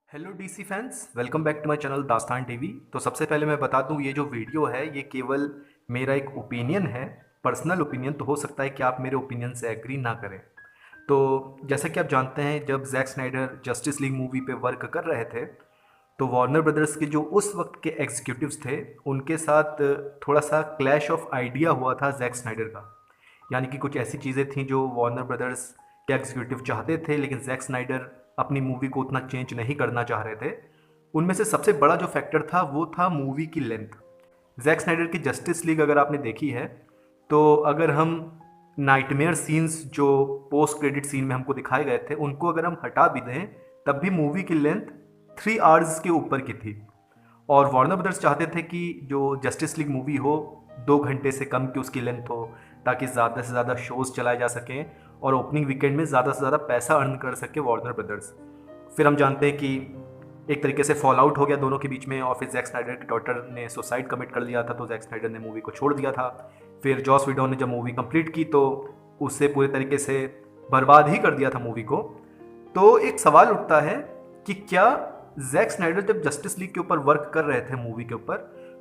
Hello DC fans, welcome back to my channel Dastaan TV. तो सबसे पहले मैं बता दूं, ये जो वीडियो है ये केवल मेरा एक ओपिनियन है, पर्सनल ओपिनियन। तो हो सकता है कि आप मेरे ओपिनियन से एग्री ना करें। तो जैसा कि आप जानते हैं, जब Zack Snyder Justice League movie पे वर्क कर रहे थे तो वार्नर ब्रदर्स के जो उस वक्त के एग्जीक्यूटिव्स थे उनके साथ थोड़ा सा क्लैश ऑफ आइडिया हुआ था जैक स्नाइडर का। यानी कि कुछ ऐसी चीज़ें थी जो वार्नर ब्रदर्स के एग्जीक्यूटिव चाहते थे, लेकिन जैक स्नाइडर अपनी मूवी को उतना चेंज नहीं करना चाह रहे थे। उनमें से सबसे बड़ा जो फैक्टर था वो था मूवी की लेंथ। जैक स्नाइडर की जस्टिस लीग अगर आपने देखी है तो अगर हम नाइटमेयर सीन्स जो पोस्ट क्रेडिट सीन में हमको दिखाए गए थे उनको अगर हम हटा भी दें तब भी मूवी की लेंथ 3 आवर्स के ऊपर की थी। और वार्नर ब्रदर्स चाहते थे कि जो जस्टिस लीग मूवी हो 2 घंटे से कम की उसकी लेंथ हो, ताकि ज़्यादा से ज़्यादा शोज़ चलाए जा सकें और ओपनिंग वीकेंड में ज़्यादा से ज़्यादा पैसा अर्न कर सके वार्नर ब्रदर्स। फिर हम जानते हैं कि एक तरीके से फॉल आउट हो गया दोनों के बीच में, और फिर जैक स्नाइडर की डॉटर ने सुसाइड कमिट कर लिया था तो जैक स्नाइडर ने मूवी को छोड़ दिया था। फिर जॉस विडोन ने जब मूवी कंप्लीट की तो उससे पूरे तरीके से बर्बाद ही कर दिया था मूवी को। तो एक सवाल उठता है कि क्या जैक स्नाइडर जब जस्टिस लीग के ऊपर वर्क कर रहे थे मूवी के ऊपर,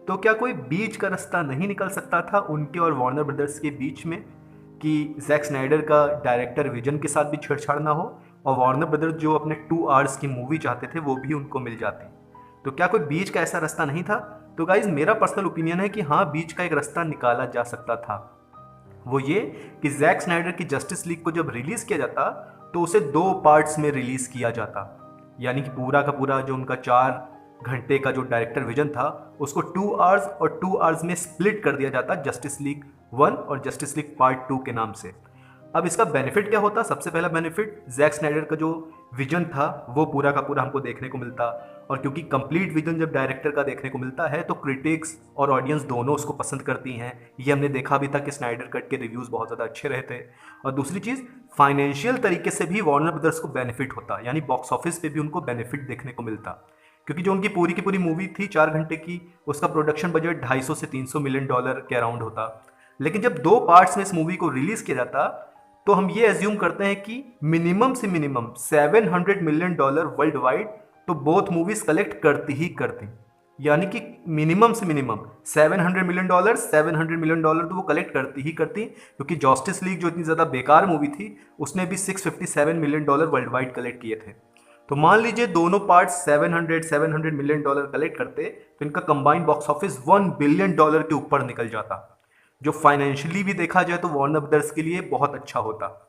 तो क्या कोई बीच का रास्ता नहीं निकल सकता था उनके और वार्नर ब्रदर्स के बीच में, कि जैक स्नाइडर का डायरेक्टर विजन के साथ भी छेड़छाड़ ना हो और वार्नर ब्रदर्स जो अपने 2 आवर्स की मूवी चाहते थे वो भी उनको मिल जाती। तो क्या कोई बीच का ऐसा रास्ता नहीं था? तो गाइज मेरा पर्सनल ओपिनियन है कि हाँ, बीच का एक रास्ता निकाला जा सकता था। वो ये कि जैक स्नाइडर की जस्टिस लीग को जब रिलीज किया जाता तो उसे 2 पार्ट्स में रिलीज किया जाता। यानी कि पूरा का पूरा जो उनका 4 घंटे का जो डायरेक्टर विजन था उसको 2 आवर्स और 2 आवर्स में स्प्लिट कर दिया जाता, जस्टिस लीग 1 और जस्टिस लीग पार्ट 2 के नाम से। अब इसका बेनिफिट क्या होता? सबसे पहला बेनिफिट, जैक स्नाइडर का जो विजन था वो पूरा का पूरा हमको देखने को मिलता। और क्योंकि कंप्लीट विजन जब डायरेक्टर का देखने को मिलता है तो क्रिटिक्स और ऑडियंस दोनों उसको पसंद करती हैं। ये हमने देखा भी था कि स्नाइडर कट के रिव्यूज़ बहुत ज़्यादा अच्छे रहे थे। और दूसरी चीज़, फाइनेंशियल तरीके से भी वार्नर ब्रदर्स को बेनिफिट होता, यानी बॉक्स ऑफिस पे भी उनको बेनिफिट देखने को मिलता। क्योंकि जो उनकी पूरी की पूरी मूवी थी 4 घंटे की, उसका प्रोडक्शन बजट 250 से 300 मिलियन डॉलर के अराउंड होता। लेकिन जब 2 पार्ट्स में इस मूवी को रिलीज किया जाता तो हम ये एज्यूम करते हैं कि मिनिमम से minimum 700 million dollar world wide तो बोथ मूवीज कलेक्ट करती ही करती। यानी कि मिनिमम से मिनिमम 700 मिलियन डॉलर तो वो कलेक्ट करती ही करती, क्योंकि जस्टिस लीग जो इतनी ज़्यादा बेकार मूवी थी उसने भी 657 million dollar world wide collect किए थे। तो मान लीजिए दोनों पार्ट 700 मिलियन डॉलर कलेक्ट करते तो इनका combined box office 1 billion dollar के ऊपर निकल जाता, जो फाइनेंशियली भी देखा जाए तो वार्नर ब्रदर्स के लिए बहुत अच्छा होता।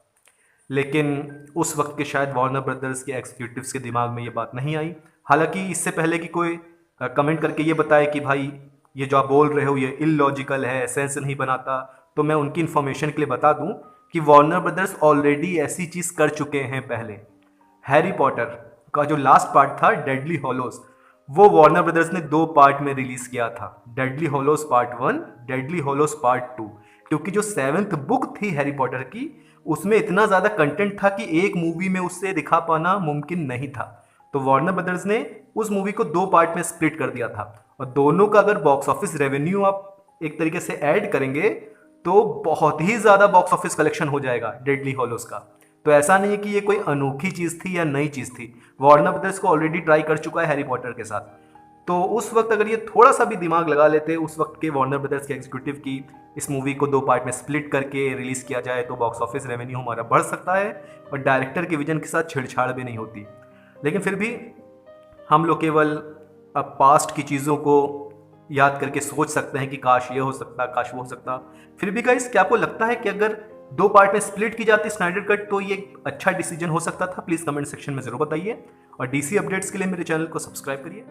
लेकिन उस वक्त के शायद वार्नर ब्रदर्स के एग्जीक्यूटिव्स के दिमाग में ये बात नहीं आई। हालांकि इससे पहले कि कोई कमेंट करके ये बताए कि भाई ये जो आप बोल रहे हो ये इलॉजिकल है, सेंस नहीं बनाता, तो मैं उनकी इन्फॉर्मेशन के लिए बता दूं कि वार्नर ब्रदर्स ऑलरेडी ऐसी चीज़ कर चुके हैं पहले। हैरी पॉटर का जो लास्ट पार्ट था डेडली हॉलोज, वो वार्नर ब्रदर्स ने 2 पार्ट में रिलीज किया था, deadly hollows part 1, deadly hollows part 2। क्योंकि जो 7th बुक थी हैरी पॉटर की उसमें इतना ज़्यादा कंटेंट था कि एक मूवी में उससे दिखा पाना मुमकिन नहीं था। तो वार्नर ब्रदर्स ने उस मूवी को 2 पार्ट में स्प्लिट कर दिया था। और दोनों का अगर बॉक्स ऑफिस रेवेन्यू आप एक तरीके से ऐड करेंगे तो बहुत ही ज़्यादा बॉक्स ऑफिस कलेक्शन हो जाएगा डेडली हॉलोज का। तो ऐसा नहीं है कि ये कोई अनोखी चीज़ थी या नई चीज़ थी, वार्नर ब्रदर्स को ऑलरेडी ट्राई कर चुका है हैरी पॉटर के साथ। तो उस वक्त अगर ये थोड़ा सा भी दिमाग लगा लेते उस वक्त के वार्नर ब्रदर्स के एग्जीक्यूटिव की, इस मूवी को 2 पार्ट में स्प्लिट करके रिलीज़ किया जाए तो बॉक्स ऑफिस रेवेन्यू हमारा बढ़ सकता है और डायरेक्टर के विजन के साथ छेड़छाड़ भी नहीं होती। लेकिन फिर भी हम लोग केवल अब पास्ट की चीज़ों को याद करके सोच सकते हैं कि काश ये हो सकता, काश वो हो सकता। फिर भी गाइस, क्या आपको लगता है कि अगर 2 पार्ट में स्प्लिट की जाती स्नाइडर कट तो ये अच्छा डिसीजन हो सकता था? प्लीज़ कमेंट सेक्शन में ज़रूर बताइए और डीसी अपडेट्स के लिए मेरे चैनल को सब्सक्राइब करिए।